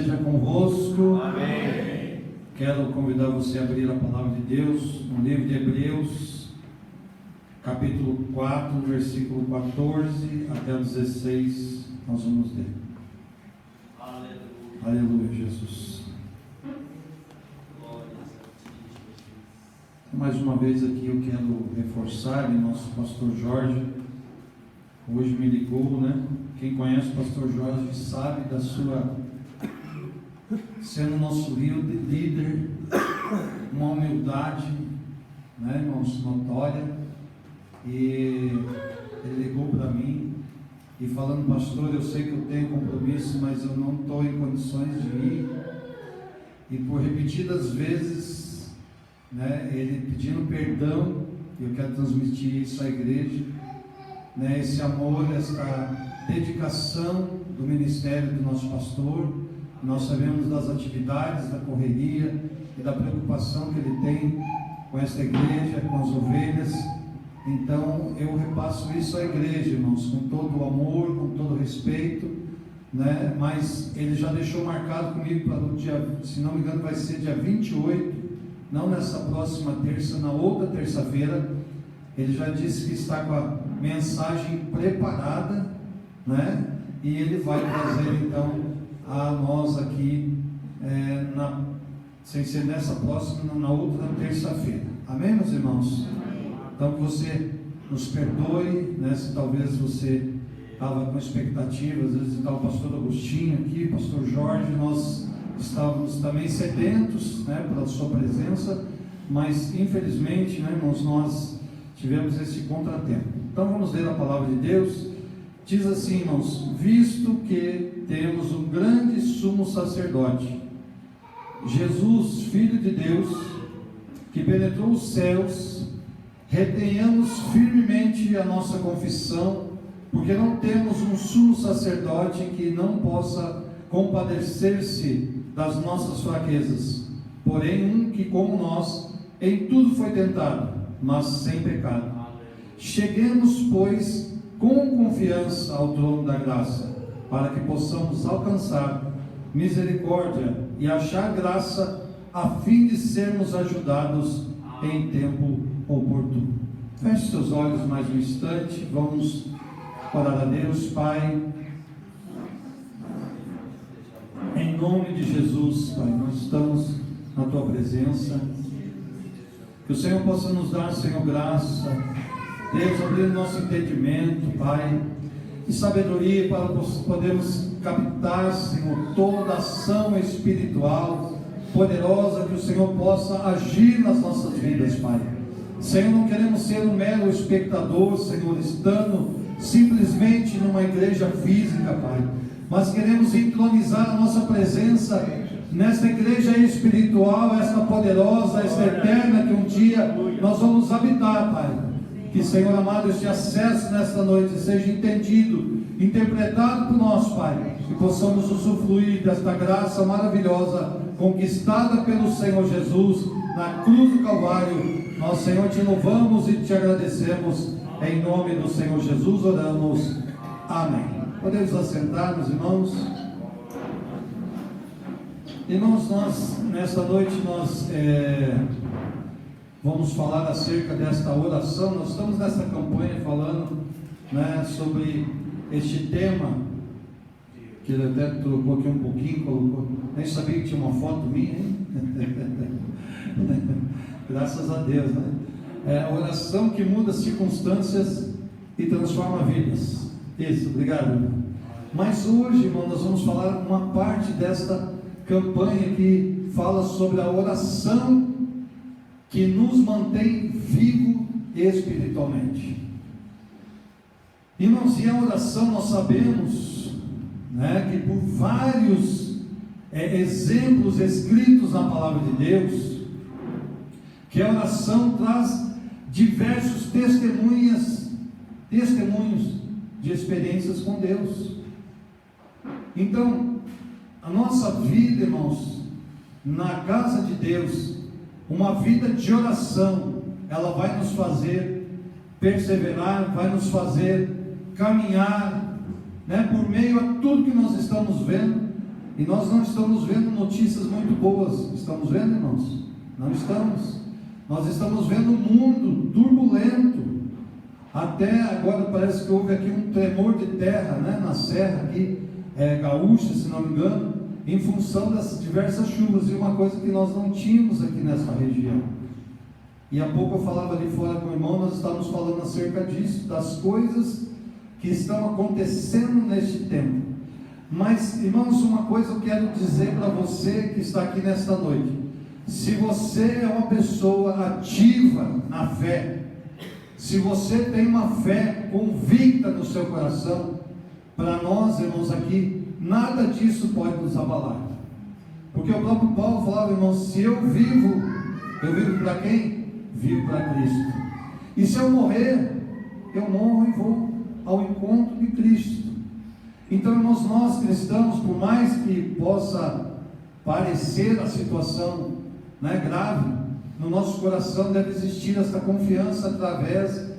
seja convosco. Amém. Quero convidar você a abrir a palavra de Deus no livro de Hebreus, capítulo 4, versículo 14 até o 16. Nós vamos ler. Aleluia. Aleluia, Jesus. Mais uma vez aqui eu quero reforçar, nosso pastor Jorge hoje me ligou, né? Quem conhece o pastor Jorge sabe da sua, sendo nosso líder, uma humildade, né, irmãos, notória. E ele ligou para mim e falando: pastor, eu sei que eu tenho compromisso, mas eu não estou em condições de ir. E por repetidas vezes, né, ele pedindo perdão, eu quero transmitir isso à igreja, né, esse amor, essa dedicação do ministério do nosso pastor. Nós sabemos das atividades, da correria e da preocupação que ele tem com esta igreja, com as ovelhas. Então eu repasso isso à igreja, irmãos, com todo o amor, com todo o respeito, né? Mas ele já deixou marcado comigo para o dia, se não me engano, vai ser dia 28, não nessa próxima terça, na outra terça-feira. Ele já disse que está com a mensagem preparada, né? E ele vai trazer então a nós aqui, sem ser nessa próxima, na outra terça-feira. Amém, meus irmãos? Então que você nos perdoe, né? Se talvez você estava com expectativa, às vezes de estar o pastor Agostinho aqui, o pastor Jorge, nós estávamos também sedentos, né, pela sua presença, mas infelizmente, né, irmãos, nós tivemos esse contratempo. Então vamos ler a palavra de Deus. Diz assim, irmãos: visto que temos um grande sumo sacerdote, Jesus, Filho de Deus, que penetrou os céus, retenhamos firmemente a nossa confissão, porque não temos um sumo sacerdote que não possa compadecer-se das nossas fraquezas, porém um que, como nós, em tudo foi tentado, mas sem pecado. Cheguemos, pois, com confiança ao trono da graça, para que possamos alcançar misericórdia e achar graça, a fim de sermos ajudados em tempo oportuno. Feche seus olhos mais um instante, vamos orar a Deus. Pai, em nome de Jesus, Pai, nós estamos na Tua presença. Que o Senhor possa nos dar, Senhor, graça, Deus, abrir o nosso entendimento, Pai, e sabedoria para podermos captar, Senhor, toda ação espiritual poderosa que o Senhor possa agir nas nossas vidas, Pai. Senhor, não queremos ser um mero espectador, Senhor, estando simplesmente numa igreja física, Pai, mas queremos entronizar a nossa presença nesta igreja espiritual, esta poderosa, esta eterna, que um dia nós vamos habitar, Pai. Que, Senhor amado, este acesso nesta noite seja entendido, interpretado por nós, Pai, que possamos usufruir desta graça maravilhosa conquistada pelo Senhor Jesus na cruz do Calvário. Nós, Senhor, te louvamos e te agradecemos. Em nome do Senhor Jesus oramos. Amém. Podemos assentar, meus irmãos. Irmãos, nesta noite nós vamos falar acerca desta oração. Nós estamos nessa campanha falando, né, sobre este tema, que ele até trocou aqui um pouquinho, colocou, nem sabia que tinha uma foto minha, hein? Graças a Deus, né? Oração que muda circunstâncias e transforma vidas. Isso, obrigado, irmão. Mas hoje, irmão, nós vamos falar uma parte desta campanha que fala sobre a oração que nos mantém vivo espiritualmente. Irmãos, e a oração, nós sabemos, né, que por vários exemplos escritos na palavra de Deus, que a oração traz diversos testemunhos de experiências com Deus. Então, a nossa vida, irmãos, na casa de Deus, uma vida de oração, ela vai nos fazer perseverar, vai nos fazer caminhar, né, por meio a tudo que nós estamos vendo, E nós não estamos vendo notícias muito boas. Estamos vendo, irmãos? Não estamos. Nós estamos vendo um mundo turbulento. Até agora parece que houve aqui um tremor de terra, né, na serra aqui, gaúcha, se não me engano, em função das diversas chuvas. E uma coisa que nós não tínhamos aqui nessa região. E há pouco eu falava ali fora com o irmão, nós estávamos falando acerca disso, das coisas que estão acontecendo neste tempo. Mas, irmãos, uma coisa eu quero dizer para você que está aqui nesta noite: se você é uma pessoa ativa na fé, se você tem uma fé convicta no seu coração, para nós, irmãos, aqui, nada disso pode nos abalar. Porque o próprio Paulo falava, irmãos, se eu vivo para quem? Vivo para Cristo. E se eu morrer, eu morro e vou ao encontro de Cristo. Então, irmãos, nós cristãos, por mais que possa parecer a situação, né, grave, no nosso coração deve existir esta confiança através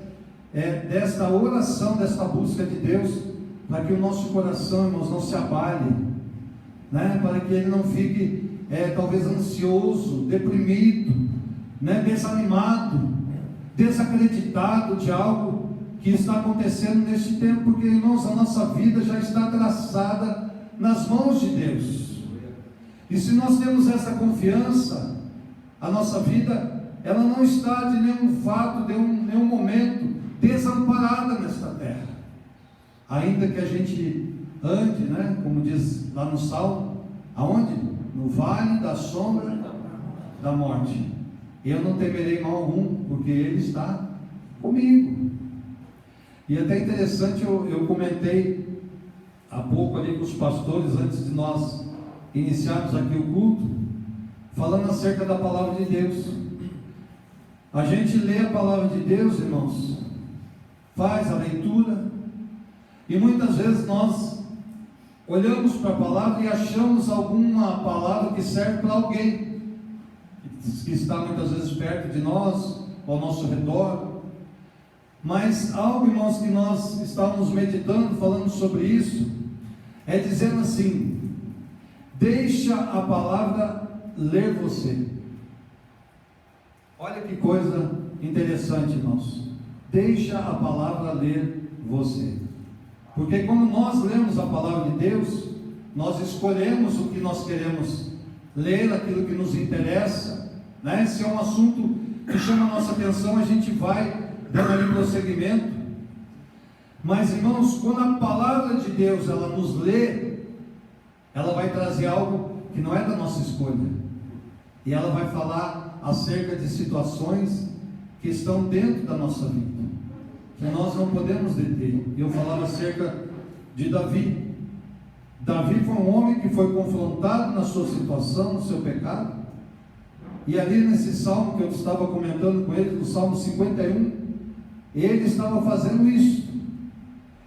desta oração, desta busca de Deus, para que o nosso coração, irmãos, não se abale, né, para que ele não fique talvez ansioso, deprimido, né, desanimado, desacreditado de algo que está acontecendo neste tempo, porque, irmãos, a nossa vida já está traçada nas mãos de Deus. E se nós temos essa confiança, a nossa vida, ela não está de nenhum fato, de nenhum momento desamparada nesta terra. Ainda que a gente ande, né, como diz lá no Salmo, aonde? No vale da sombra da morte. Eu não temerei mal algum, porque Ele está comigo. E até interessante, eu comentei há pouco ali com os pastores, antes de nós iniciarmos aqui o culto, falando acerca da palavra de Deus. A gente lê a palavra de Deus, irmãos, faz a leitura, e muitas vezes nós olhamos para a palavra e achamos alguma palavra que serve para alguém, que está muitas vezes perto de nós, ao nosso redor. Mas algo, irmãos, que nós estávamos meditando, falando sobre isso, é dizendo assim: deixa a palavra ler você. Olha que coisa interessante, irmãos. Deixa a palavra ler você. Porque quando nós lemos a palavra de Deus, nós escolhemos o que nós queremos ler, aquilo que nos interessa, né? Se é um assunto que chama a nossa atenção, a gente vai dando ali prosseguimento. Mas, irmãos, quando a palavra de Deus ela nos lê, ela vai trazer algo que não é da nossa escolha, e ela vai falar acerca de situações que estão dentro da nossa vida, que nós não podemos deter. Eu falava acerca de Davi. Davi foi um homem que foi confrontado na sua situação, no seu pecado, e ali nesse salmo que eu estava comentando com ele, no Salmo 51, ele estava fazendo isso.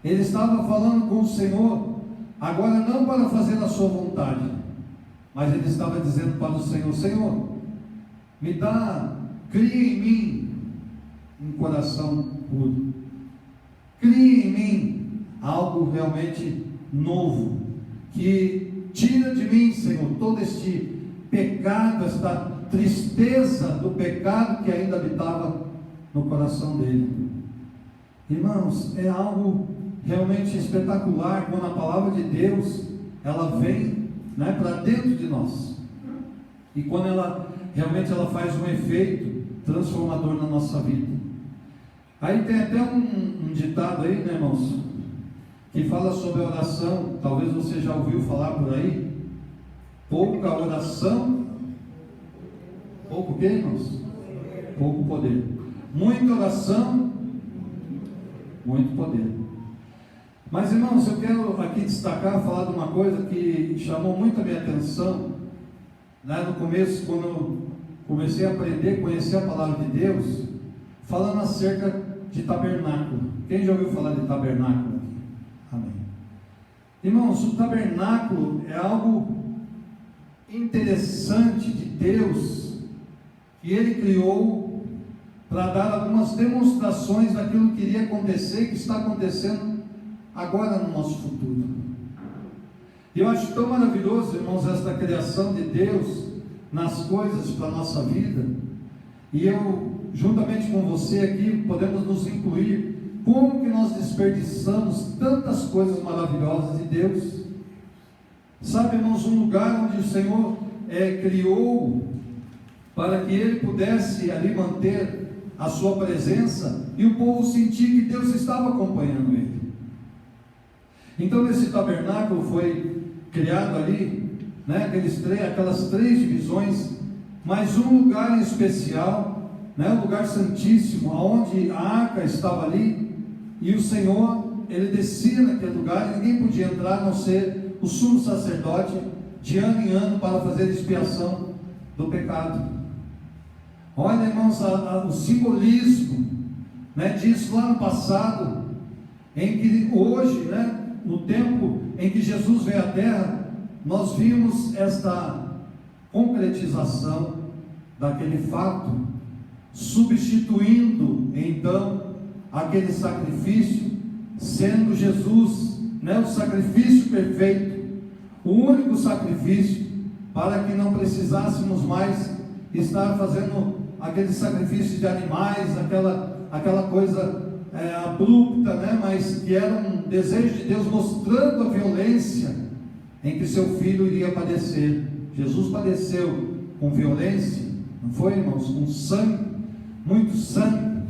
Ele estava falando com o Senhor, agora não para fazer a sua vontade, mas ele estava dizendo para o Senhor: Senhor, cria em mim um coração puro, cria em mim algo realmente novo, que tira de mim, Senhor, todo este pecado, esta tristeza do pecado que ainda habitava no coração dele. Irmãos, é algo realmente espetacular quando a palavra de Deus ela vem, né, para dentro de nós, e quando ela realmente faz um efeito transformador na nossa vida. Aí tem até um ditado aí, né, irmãos, que fala sobre a oração. Talvez você já ouviu falar por aí: pouca oração, pouco o quê, irmãos? Pouco poder. Muita oração, muito poder. Mas, irmãos, eu quero aqui destacar, falar de uma coisa que chamou muito a minha atenção, né, no começo, quando eu comecei a aprender, conhecer a palavra de Deus, falando acerca de tabernáculo. Quem já ouviu falar de tabernáculo aqui? Amém. Irmãos, o tabernáculo é algo interessante de Deus, que Ele criou para dar algumas demonstrações daquilo que iria acontecer, que está acontecendo agora no nosso futuro. E eu acho tão maravilhoso, irmãos, esta criação de Deus nas coisas para a nossa vida. E eu, juntamente com você aqui, podemos nos incluir como que nós desperdiçamos tantas coisas maravilhosas de Deus. Sabe, irmãos, um lugar onde o Senhor criou para que Ele pudesse ali manter a sua presença e o povo sentir que Deus estava acompanhando ele. Então esse tabernáculo foi criado ali, né, aquelas três divisões, mas um lugar em especial, né, o lugar santíssimo, onde a arca estava ali, e o Senhor, Ele descia naquele lugar, e ninguém podia entrar a não ser o sumo sacerdote, de ano em ano, para fazer expiação do pecado. Olha, irmãos, o simbolismo, né, disso lá no passado, em que hoje, né, no tempo em que Jesus veio à terra, nós vimos esta concretização daquele fato, substituindo então aquele sacrifício, sendo Jesus, né, o sacrifício perfeito, o único sacrifício, para que não precisássemos mais estar fazendo aquele sacrifício de animais, aquela coisa abrupta, né, mas que era um desejo de Deus, mostrando a violência em que seu filho iria padecer. Jesus padeceu com violência, não foi, irmãos? Com sangue, muito sangue.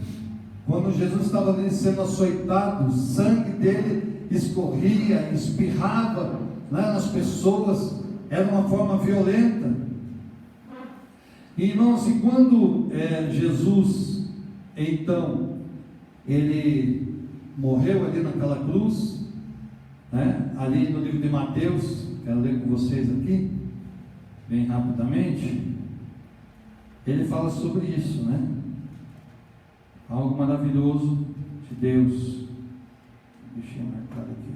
Quando Jesus estava ali sendo açoitado, o sangue dele escorria, espirrava, né, nas pessoas, era uma forma violenta. E, irmãos, e quando Jesus, então, ele morreu ali naquela cruz, né, ali no livro de Mateus, quero ler com vocês aqui, bem rapidamente, ele fala sobre isso, né? Algo maravilhoso de Deus. Deixa eu marcar aqui.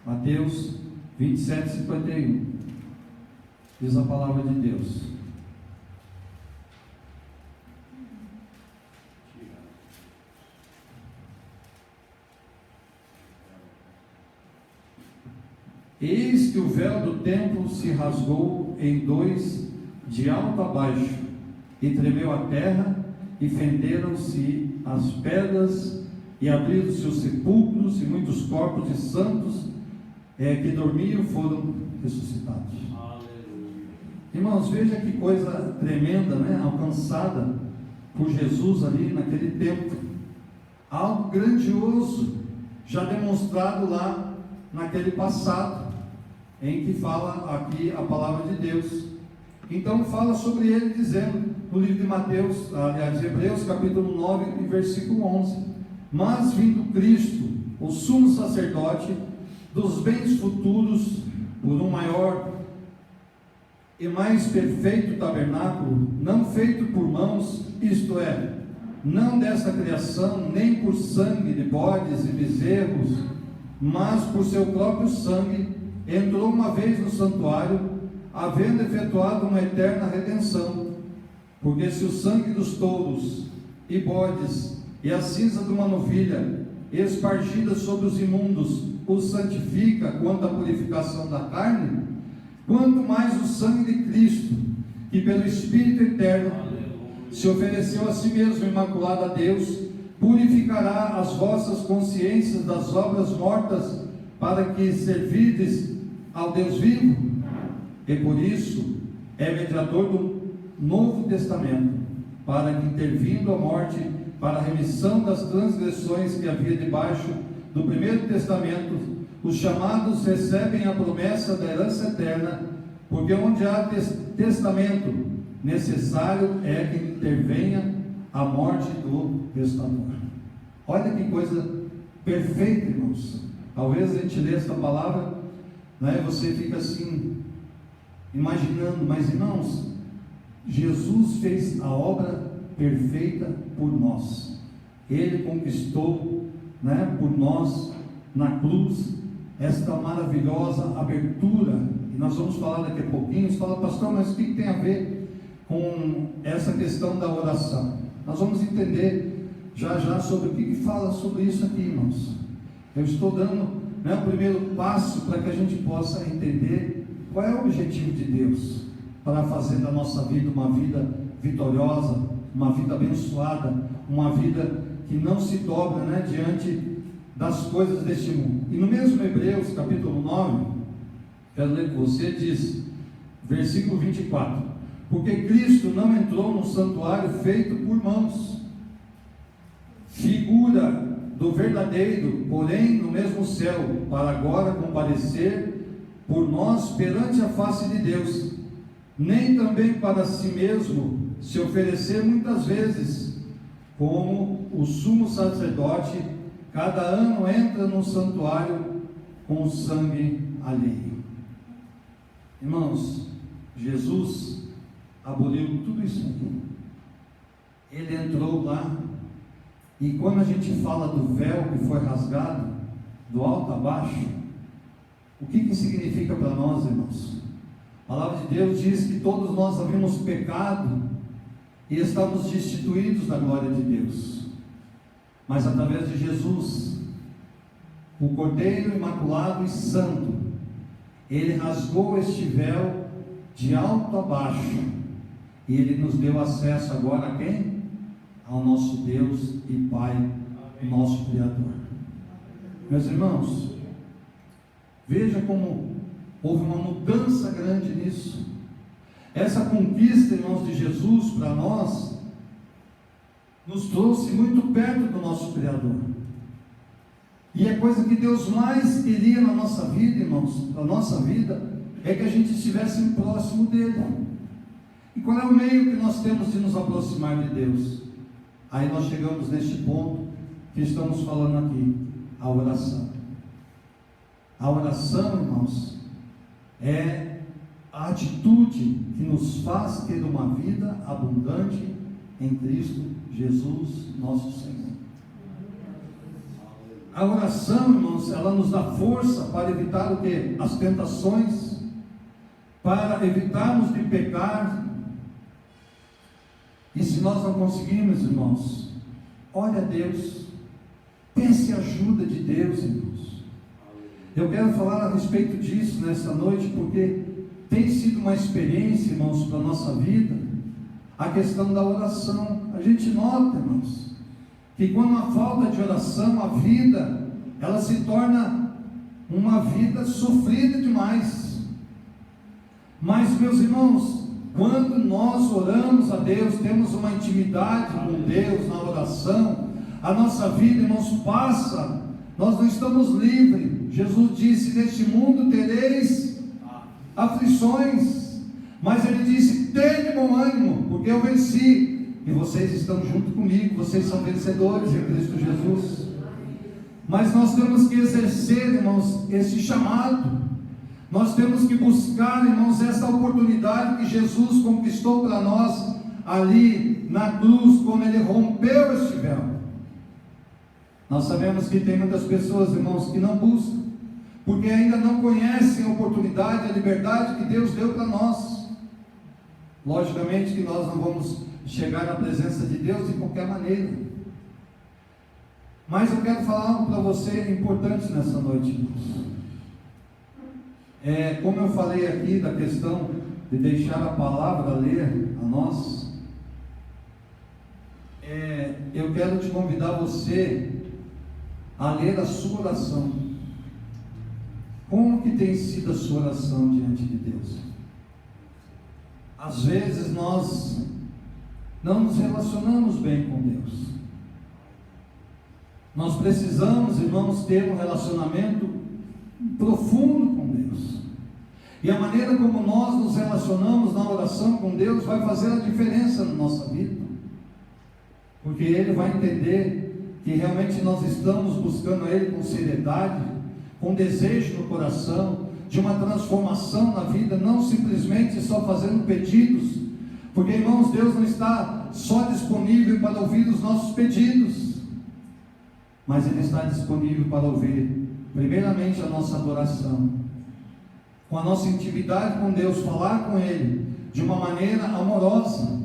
Mateus 27:51. Diz a palavra de Deus: eis que o véu do templo se rasgou em dois, de alto a baixo, e tremeu a terra, e fenderam-se as pedras, e abriram-se os sepulcros, e muitos corpos de santos que dormiam foram ressuscitados. Aleluia. Irmãos, veja que coisa tremenda, né? Alcançada por Jesus ali naquele tempo, algo grandioso, já demonstrado lá naquele passado, em que fala aqui a palavra de Deus. Então fala sobre ele dizendo, no livro de Mateus, aliás, Hebreus capítulo 9 e versículo 11: mas vindo Cristo, o sumo sacerdote dos bens futuros, por um maior e mais perfeito tabernáculo, não feito por mãos, isto é, não desta criação, nem por sangue de bodes e bezerros, mas por seu próprio sangue, entrou uma vez no santuário, havendo efetuado uma eterna redenção. Porque se o sangue dos touros e bodes e a cinza de uma novilha, espargida sobre os imundos, os santifica quanto à purificação da carne, quanto mais o sangue de Cristo, que pelo Espírito eterno se ofereceu a si mesmo imaculado a Deus, purificará as vossas consciências das obras mortas, para que servides ao Deus vivo. E por isso é mediador do Novo Testamento, para que, intervindo a morte para a remissão das transgressões que havia debaixo do primeiro testamento, os chamados recebem a promessa da herança eterna, porque onde há testamento, necessário é que intervenha a morte do testador. Olha que coisa perfeita, irmãos. Talvez a gente lê esta palavra, né, você fica assim, imaginando, mas irmãos, Jesus fez a obra perfeita por nós. Ele conquistou, né, por nós, na cruz, esta maravilhosa abertura. E nós vamos falar daqui a pouquinho. Você fala, pastor, mas o que tem a ver com essa questão da oração? Nós vamos entender já já sobre o que fala sobre isso aqui, irmãos. Eu estou dando, né, o primeiro passo para que a gente possa entender qual é o objetivo de Deus para fazer da nossa vida uma vida vitoriosa, uma vida abençoada, uma vida que não se dobra, né, diante das coisas deste mundo. E no mesmo Hebreus, capítulo 9, quero ler com você, diz, versículo 24: porque Cristo não entrou no santuário feito por mãos, figura do verdadeiro, porém no mesmo céu, para agora comparecer por nós perante a face de Deus, nem também para si mesmo se oferecer muitas vezes, como o sumo sacerdote cada ano entra no santuário com o sangue alheio. Irmãos, Jesus aboliu tudo isso. Ele entrou lá, e quando a gente fala do véu que foi rasgado, do alto a baixo, o que significa para nós, irmãos? A palavra de Deus diz que todos nós havíamos pecado e estávamos destituídos da glória de Deus, mas através de Jesus, o Cordeiro imaculado e santo, ele rasgou este véu de alto a baixo, e ele nos deu acesso agora a quem? Ao nosso Deus e Pai, nosso Criador. Meus irmãos, veja como houve uma mudança grande nisso. Essa conquista, irmãos, de Jesus para nós, nos trouxe muito perto do nosso Criador. E a coisa que Deus mais queria na nossa vida, irmãos, na nossa vida, é que a gente estivesse próximo dele. E qual é o meio que nós temos de nos aproximar de Deus? Aí nós chegamos neste ponto que estamos falando aqui, a oração. A oração, irmãos, é a atitude que nos faz ter uma vida abundante em Cristo Jesus, nosso Senhor. A oração, irmãos, ela nos dá força para evitar o quê? As tentações, para evitarmos de pecar. E se nós não conseguirmos, irmãos, ore a Deus, peça ajuda de Deus, irmãos. Eu quero falar a respeito disso nessa noite, porque tem sido uma experiência, irmãos, para a nossa vida, a questão da oração. A gente nota, irmãos, que quando há falta de oração, a vida, ela se torna uma vida sofrida demais. Mas, meus irmãos, quando nós oramos a Deus, temos uma intimidade com Deus na oração, a nossa vida, irmãos, passa, nós não estamos livres. Jesus disse: neste mundo tereis aflições, mas Ele disse: tenha bom ânimo, porque eu venci, e vocês estão junto comigo, vocês são vencedores em Cristo Jesus. Mas nós temos que exercer, irmãos, esse chamado. Nós temos que buscar, irmãos, essa oportunidade que Jesus conquistou para nós ali na cruz, quando Ele rompeu este véu. Nós sabemos que tem muitas pessoas, irmãos, que não buscam, porque ainda não conhecem a oportunidade, a liberdade que Deus deu para nós. Logicamente que nós não vamos chegar na presença de Deus de qualquer maneira. Mas eu quero falar algo para você importante nessa noite, irmãos. Como eu falei aqui da questão de deixar a palavra ler a nós, eu quero te convidar você a ler a sua oração. Como que tem sido a sua oração diante de Deus? Às vezes nós não nos relacionamos bem com Deus. Nós precisamos, irmãos, ter um relacionamento profundo com Deus. E a maneira como nós nos relacionamos na oração com Deus vai fazer a diferença na nossa vida. Porque Ele vai entender que realmente nós estamos buscando Ele com seriedade, com desejo no coração, de uma transformação na vida, não simplesmente só fazendo pedidos. Porque, irmãos, Deus não está só disponível para ouvir os nossos pedidos, mas Ele está disponível para ouvir primeiramente a nossa adoração, com a nossa intimidade com Deus, falar com Ele de uma maneira amorosa.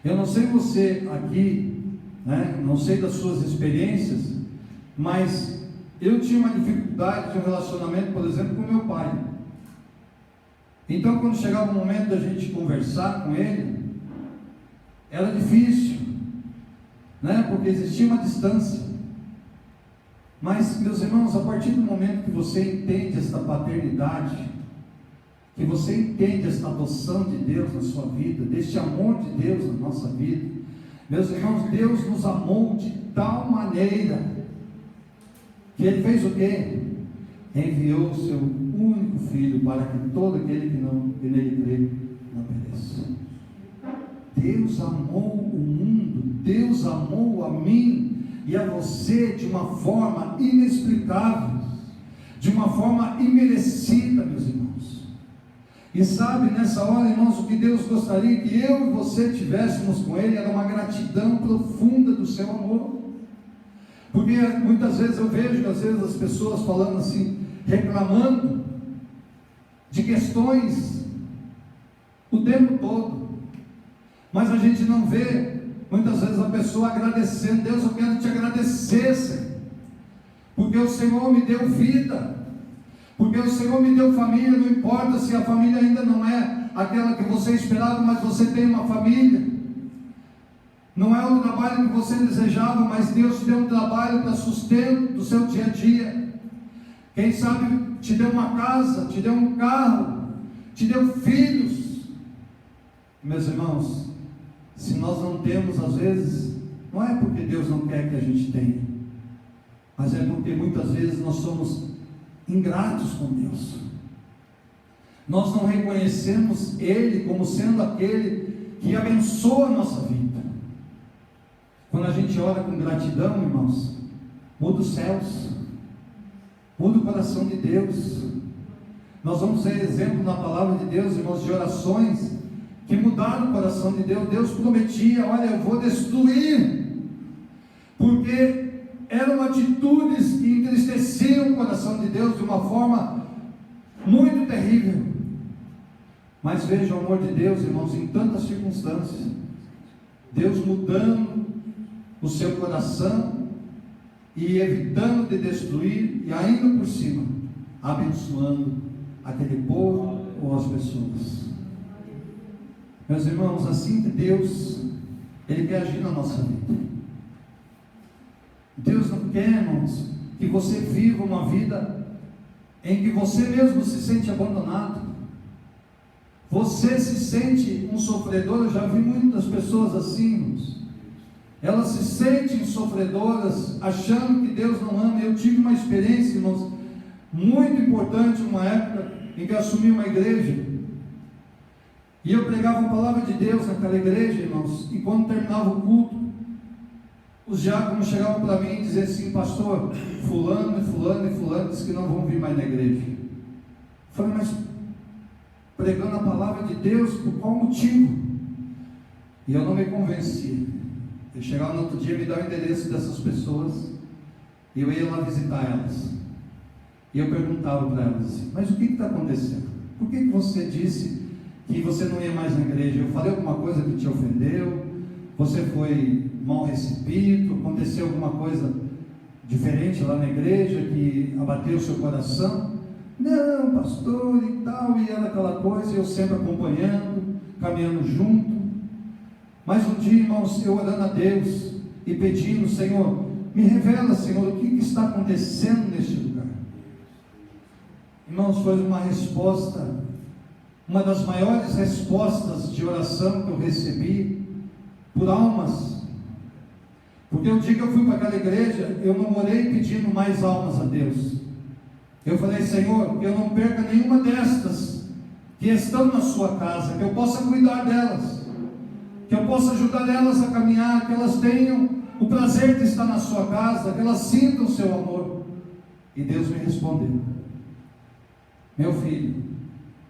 Eu não sei você aqui, não sei das suas experiências, mas eu tinha uma dificuldade de um relacionamento, por exemplo, com meu pai. Então, quando chegava o momento da gente conversar com ele, era difícil, né? Porque existia uma distância. Mas, meus irmãos, a partir do momento que você entende esta paternidade, que você entende esta adoção de Deus na sua vida, deste amor de Deus na nossa vida, meus irmãos, Deus nos amou de tal maneira que Ele fez o quê? Enviou o seu único Filho para que todo aquele que nele crê não pereça. Deus amou o mundo, Deus amou a mim e a você de uma forma inexplicável, de uma forma imerecida, meus irmãos. E sabe, nessa hora, irmãos, o que Deus gostaria que eu e você tivéssemos com Ele era uma gratidão profunda do seu amor. Porque muitas vezes eu vejo, às vezes, as pessoas falando assim, reclamando de questões o tempo todo, mas a gente não vê muitas vezes a pessoa agradecendo. Deus, eu quero te agradecer, Senhor, porque o Senhor me deu vida, porque o Senhor me deu família. Não importa se a família ainda não é aquela que você esperava, mas você tem uma família. Não é o trabalho que você desejava, mas Deus te deu um trabalho para sustento do seu dia a dia. Quem sabe te deu uma casa, te deu um carro, te deu filhos. Meus irmãos, se nós não temos, às vezes, não é porque Deus não quer que a gente tenha, mas é porque muitas vezes nós somos ingratos com Deus. Nós não reconhecemos Ele como sendo aquele que abençoa a nossa vida. Quando a gente ora com gratidão, irmãos, muda os céus, muda o coração de Deus. Nós vamos ver exemplo na palavra de Deus, irmãos, de orações que mudaram o coração de Deus. Deus prometia: olha, eu vou destruir, porque eram atitudes que entristeciam o coração de Deus de uma forma muito terrível. Mas veja o amor de Deus, irmãos, em tantas circunstâncias. Deus mudando o seu coração e evitando de destruir, e ainda por cima abençoando aquele povo ou as pessoas. Meus irmãos, assim que Deus, Ele quer agir na nossa vida. Deus não quer, irmãos, que você viva uma vida em que você mesmo se sente abandonado, você se sente um sofredor. Eu já vi muitas pessoas assim, irmãos. Elas se sentem sofredoras, achando que Deus não ama. Eu tive uma experiência, irmãos, muito importante, uma época em que eu assumi uma igreja, e eu pregava a palavra de Deus naquela igreja, irmãos, e quando terminava o culto, os diáconos chegavam para mim e diziam assim: pastor, fulano e fulano e fulano disse que não vão vir mais na igreja. Eu falei: mas pregando a palavra de Deus, por qual motivo? E eu não me convenci. Eu chegava no outro dia, me dava o endereço dessas pessoas, e eu ia lá visitar elas, e eu perguntava para elas assim: mas o que está acontecendo? Por que você disse que você não ia mais na igreja? Eu falei alguma coisa que te ofendeu? Você foi mal recebido? Aconteceu alguma coisa diferente lá na igreja que abateu o seu coração? Não, pastor, e tal, e era aquela coisa, eu sempre acompanhando, caminhando junto. Mas um dia, irmãos, eu orando a Deus e pedindo: Senhor, me revela, Senhor, o que está acontecendo neste lugar. Irmãos, foi uma resposta, uma das maiores respostas de oração que eu recebi por almas. Porque o dia que eu fui para aquela igreja, eu não orei pedindo mais almas a Deus. Eu falei: Senhor, que eu não perca nenhuma destas que estão na sua casa, que eu possa cuidar delas, que eu possa ajudar elas a caminhar, que elas tenham o prazer de estar na sua casa, que elas sintam o seu amor. E Deus me respondeu: meu filho,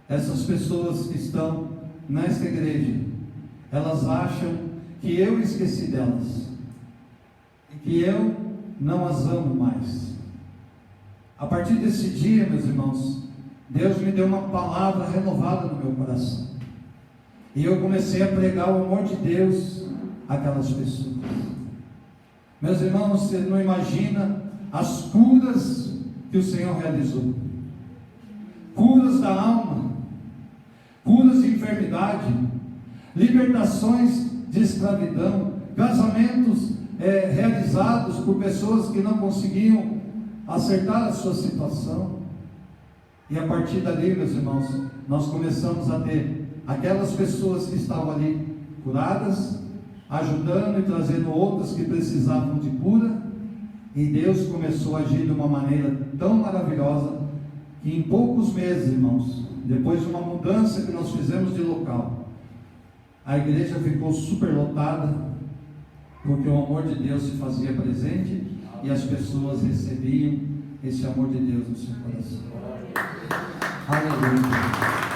essas pessoas que estão nesta igreja, elas acham que eu esqueci delas, e que eu não as amo mais. A partir desse dia, meus irmãos, Deus me deu uma palavra renovada no meu coração, e eu comecei a pregar o amor de Deus àquelas pessoas. Meus irmãos, você não imagina as curas que o Senhor realizou. Curas da alma, curas de enfermidade, libertações de escravidão, casamentos realizados por pessoas que não conseguiam acertar a sua situação. E a partir dali, meus irmãos, nós começamos a ter aquelas pessoas que estavam ali curadas, ajudando e trazendo outras que precisavam de cura, e Deus começou a agir de uma maneira tão maravilhosa, que em poucos meses, irmãos, depois de uma mudança que nós fizemos de local, a igreja ficou superlotada, porque o amor de Deus se fazia presente, e as pessoas recebiam esse amor de Deus no seu coração. Aleluia.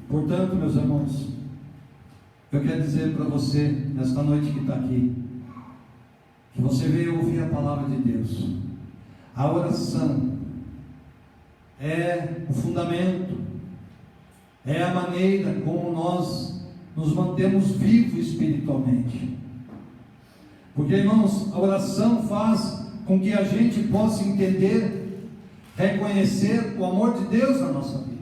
Portanto, meus irmãos, eu quero dizer para você, nesta noite que está aqui, que você veio ouvir a palavra de Deus. A oração é o fundamento, é a maneira como nós nos mantemos vivos espiritualmente. Porque, irmãos, a oração faz com que a gente possa entender, reconhecer o amor de Deus na nossa vida.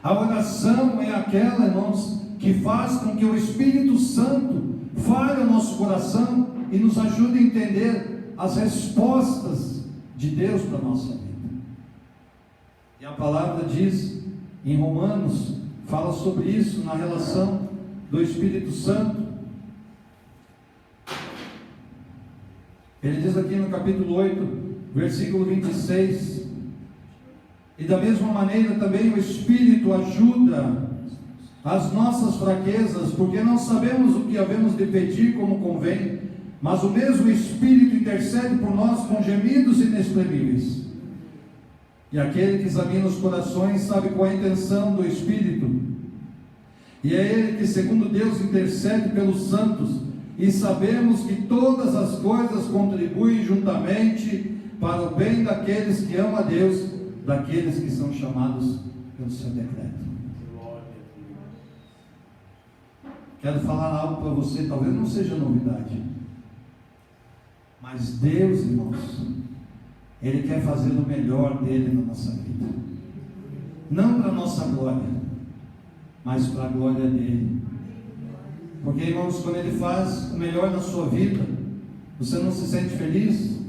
A oração é aquela, irmãos, que faz com que o Espírito Santo fale ao nosso coração e nos ajude a entender as respostas de Deus para a nossa vida. E a palavra diz, em Romanos, fala sobre isso, na relação do Espírito Santo. Ele diz aqui no capítulo 8, versículo 26, e da mesma maneira também o Espírito ajuda as nossas fraquezas, porque não sabemos o que havemos de pedir como convém, mas o mesmo Espírito intercede por nós com gemidos inexprimíveis. E aquele que examina os corações sabe qual é a intenção do Espírito, e é Ele que, segundo Deus, intercede pelos santos, e sabemos que todas as coisas contribuem juntamente para o bem daqueles que amam a Deus, daqueles que são chamados pelo seu decreto. Quero falar algo para você, talvez não seja novidade, mas Deus, irmãos, Ele quer fazer o melhor dele na nossa vida, não para a nossa glória, mas para a glória dele. Porque, irmãos, quando Ele faz o melhor na sua vida, você não se sente feliz,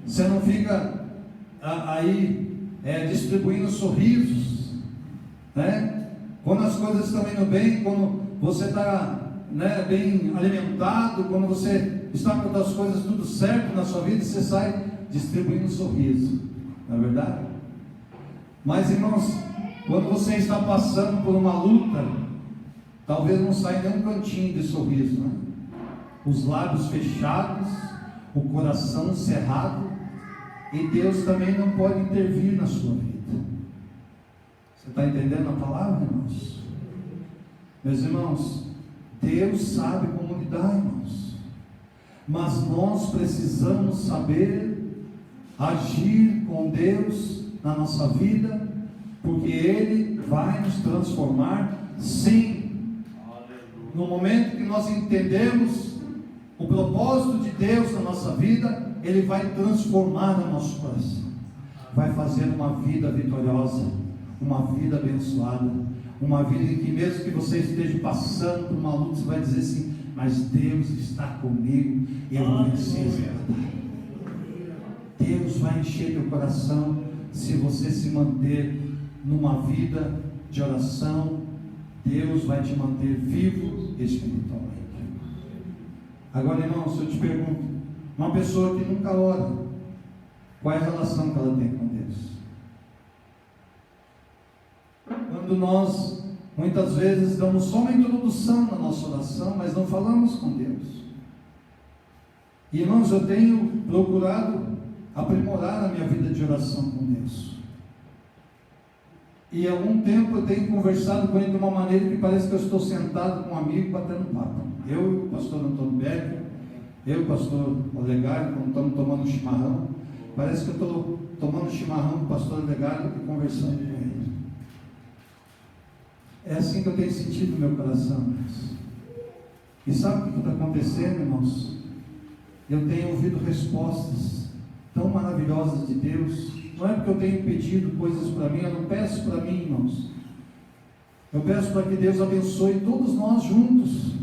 você não fica distribuindo sorrisos, né? Quando as coisas estão indo bem, quando você está bem alimentado, quando você está com as coisas tudo certo na sua vida, você sai distribuindo sorriso, não é verdade? Mas, irmãos, quando você está passando por uma luta, talvez não saia nem um cantinho de sorriso, né? Os lábios fechados, o coração cerrado, e Deus também não pode intervir na sua vida. Você está entendendo a palavra, irmãos? Meus irmãos, Deus sabe como lidar, irmãos, mas nós precisamos saber agir com Deus na nossa vida, porque Ele vai nos transformar, sim. No momento que nós entendemos o propósito de Deus na nossa vida, Ele vai transformar o nosso coração, vai fazer uma vida vitoriosa, uma vida abençoada, uma vida em que mesmo que você esteja passando por uma luta, você vai dizer assim, mas Deus está comigo, e eu vou vencer essa batalha. Deus vai encher teu coração, se você se manter numa vida de oração. Deus vai te manter vivo espiritualmente. Agora, irmãos, eu te pergunto, uma pessoa que nunca ora, qual é a relação que ela tem com Deus? Quando nós, muitas vezes, damos só uma introdução na nossa oração, mas não falamos com Deus. E, irmãos, eu tenho procurado aprimorar a minha vida de oração com Deus. E há algum tempo eu tenho conversado com Ele de uma maneira que parece que eu estou sentado com um amigo batendo papo. Eu e o pastor Antônio Becker, eu e o pastor Olegário, quando estamos tomando chimarrão, parece que eu estou tomando chimarrão com o pastor Olegário e conversando com ele. É assim que eu tenho sentido no meu coração, irmãos. E sabe o que está acontecendo, irmãos? Eu tenho ouvido respostas tão maravilhosas de Deus. Não é porque eu tenho pedido coisas para mim, eu não peço para mim, irmãos. Eu peço para que Deus abençoe todos nós juntos.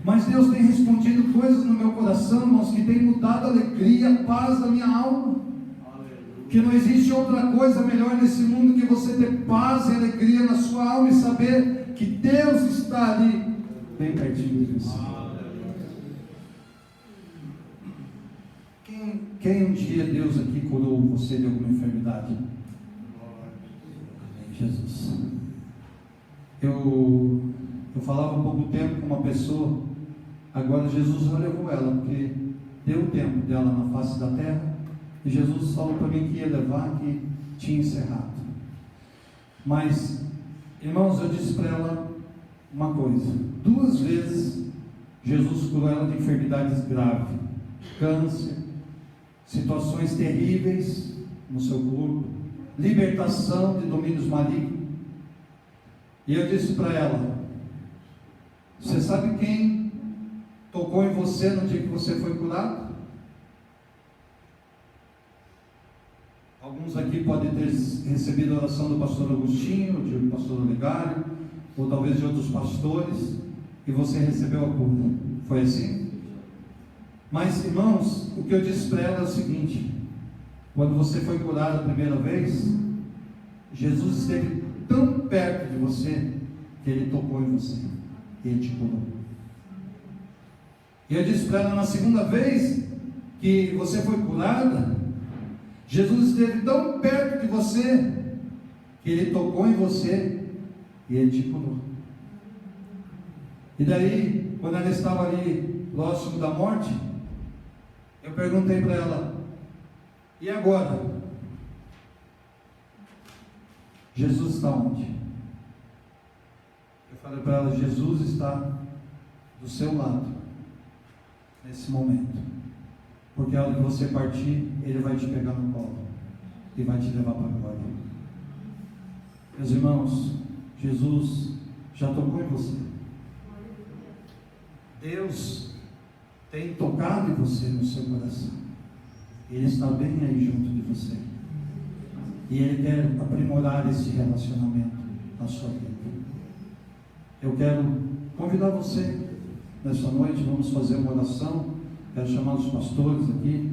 Mas Deus tem respondido coisas no meu coração, irmãos, que tem mudado a alegria, a paz da minha alma. Que não existe outra coisa melhor nesse mundo que você ter paz e alegria na sua alma e saber que Deus está ali, bem pertinho de você. Quem um dia Deus aqui curou você de alguma enfermidade? Amém, Jesus. Eu falava há pouco tempo com uma pessoa, agora Jesus já levou ela, porque deu o tempo dela na face da terra, e Jesus falou para mim que ia levar, que tinha encerrado. Mas, irmãos, eu disse para ela uma coisa: 2 vezes Jesus curou ela de enfermidades graves, câncer, situações terríveis no seu corpo, libertação de domínios malignos. E eu disse para ela: você sabe quem tocou em você no dia que você foi curado? Alguns aqui podem ter recebido a oração do pastor Agostinho, do pastor Olegário, ou talvez de outros pastores, e você recebeu a cura. Foi assim? Mas, irmãos, o que eu disse para ela é o seguinte: quando você foi curado a primeira vez, Jesus esteve tão perto de você que Ele tocou em você e Ele te curou. E eu disse para ela, na segunda vez que você foi curada, Jesus esteve tão perto de você que Ele tocou em você e Ele te curou. E daí, quando ela estava ali próximo da morte, eu perguntei para ela: e agora? Jesus está onde? Eu falei para ela: Jesus está do seu lado nesse momento, porque a hora que você partir, Ele vai te pegar no colo e vai te levar para a glória. Meus irmãos, Jesus já tocou em você. Deus tem tocado em você, no seu coração. Ele está bem aí junto de você. E Ele quer aprimorar esse relacionamento na sua vida. Eu quero convidar você nessa noite. Vamos fazer uma oração. Quero chamar os pastores aqui.